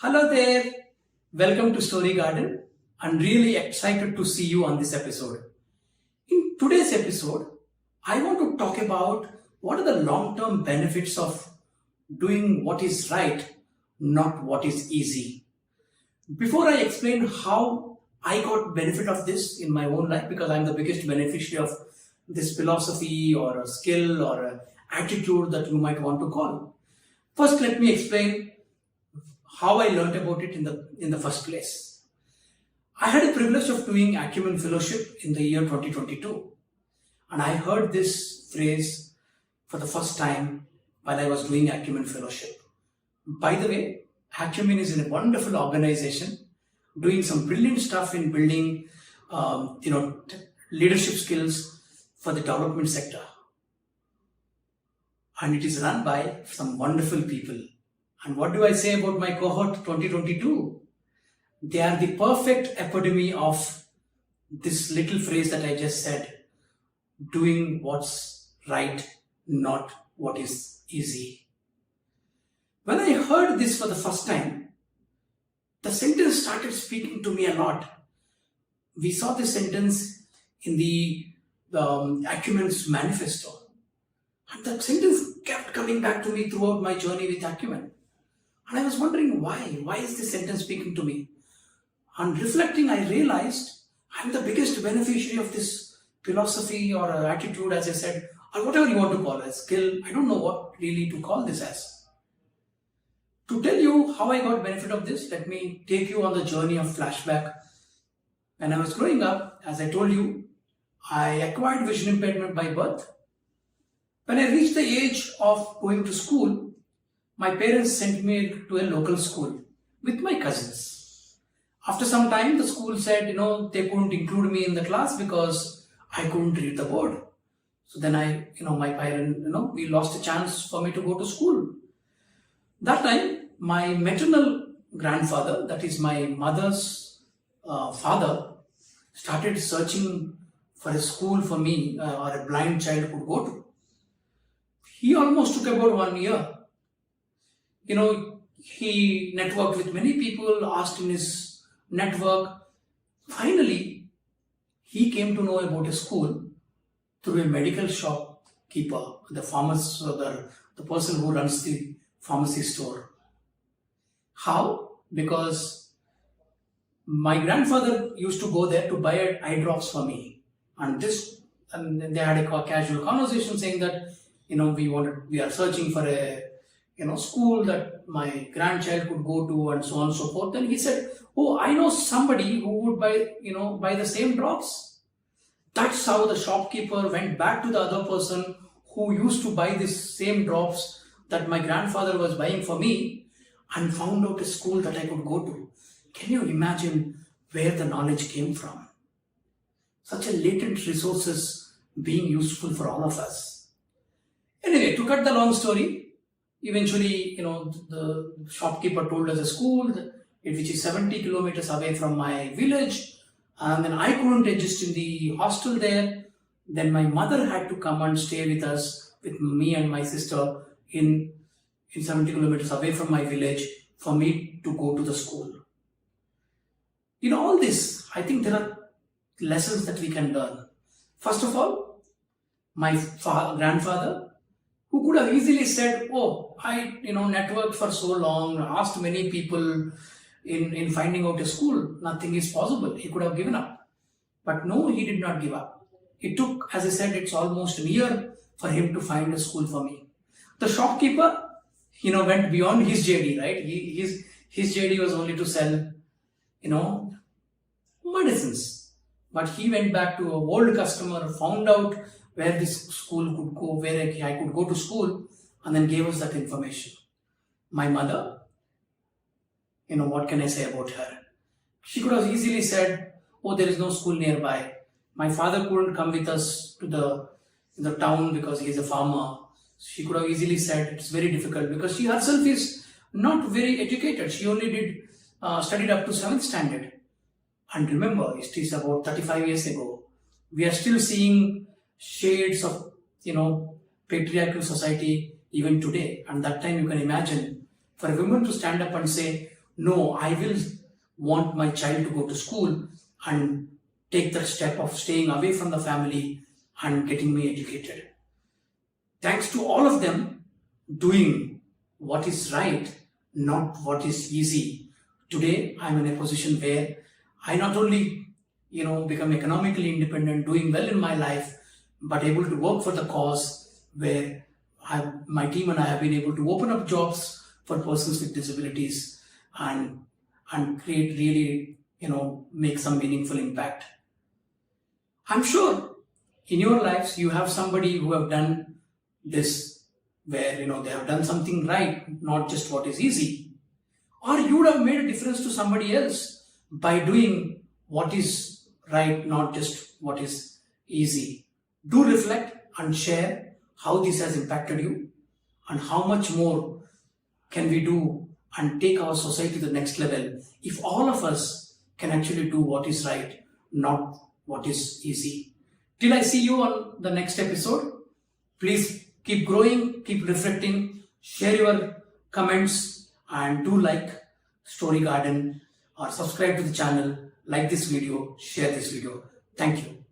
Hello there. Welcome to Story Garden. I'm really excited to see you on this episode. In today's episode, I want to talk about what are the long-term benefits of doing what is right, not what is easy. Before I explain how I got benefit of this in my own life, because I'm the biggest beneficiary of this philosophy or a skill or an attitude that you might want to call. First, let me explain how I learned about it in the first place. I had a privilege of doing Acumen fellowship in the year 2022, and I heard this phrase for the first time while I was doing Acumen fellowship. By the way, Acumen is a wonderful organization doing some brilliant stuff in building leadership skills for the development sector, and it is run by some wonderful people. And what do I say about my cohort 2022? They are the perfect epitome of this little phrase that I just said, doing what's right, not what is easy. When I heard this for the first time, the sentence started speaking to me a lot. We saw this sentence in the Acumen's Manifesto. And that sentence kept coming back to me throughout my journey with Acumen. And I was wondering why. Why is this sentence speaking to me? On reflecting, I realized I'm the biggest beneficiary of this philosophy or attitude, as I said, or whatever you want to call it, skill. I don't know what really to call this as. To tell you how I got benefit of this, let me take you on the journey of flashback. When I was growing up, as I told you, I acquired vision impairment by birth. When I reached the age of going to school, my parents sent me to a local school with my cousins. After some time, the school said, they couldn't include me in the class because I couldn't read the board. So then my parents, we lost a chance for me to go to school. That time, my maternal grandfather, that is my mother's father, started searching for a school for me or a blind child could go to. He almost took about 1 year. He networked with many people, asked in his network. Finally, he came to know about a school through a medical shopkeeper, the pharmacist, the person who runs the pharmacy store. How? Because my grandfather used to go there to buy eye drops for me. And they had a casual conversation saying that, we are searching for a school that my grandchild could go to and so on and so forth. Then he said, oh, I know somebody who would buy the same drops. That's how the shopkeeper went back to the other person who used to buy these same drops that my grandfather was buying for me and found out a school that I could go to. Can you imagine where the knowledge came from? Such a latent resources being useful for all of us. Anyway, to cut the long story, eventually, the shopkeeper told us a school which is 70 kilometers away from my village, and then I couldn't adjust in the hostel there. Then my mother had to come and stay with us, with me and my sister in 70 kilometers away from my village for me to go to the school. All this, I think there are lessons that we can learn. First of all, my grandfather, who could have easily said, oh, I networked for so long, asked many people in finding out a school, nothing is possible. He could have given up. But no, he did not give up. It took, as I said, it's almost a year for him to find a school for me. The shopkeeper, went beyond his JD, right? His JD was only to sell, medicines. But he went back to an old customer, found out where this school could go, where I could go to school, and then gave us that information. My mother, what can I say about her? She could have easily said, oh, there is no school nearby. My father couldn't come with us to the town because he is a farmer. She could have easily said it's very difficult because she herself is not very educated. She only did studied up to 7th standard. And remember, it is about 35 years ago. We are still seeing shades of, patriarchal society even today. And that time you can imagine for a woman to stand up and say, No, I will want my child to go to school and take that step of staying away from the family and getting me educated. Thanks to all of them doing what is right, not what is easy. Today, I'm in a position where I not only, become economically independent, doing well in my life, but able to work for the cause where my team and I have been able to open up jobs for persons with disabilities and create really, make some meaningful impact. I'm sure in your lives you have somebody who have done this, where they have done something right, not just what is easy. Or you would have made a difference to somebody else by doing what is right, not just what is easy. Do reflect and share how this has impacted you and how much more can we do and take our society to the next level if all of us can actually do what is right, not what is easy. Till I see you on the next episode, please keep growing, keep reflecting, share your comments, and do like Story Garden or subscribe to the channel, like this video, share this video. Thank you.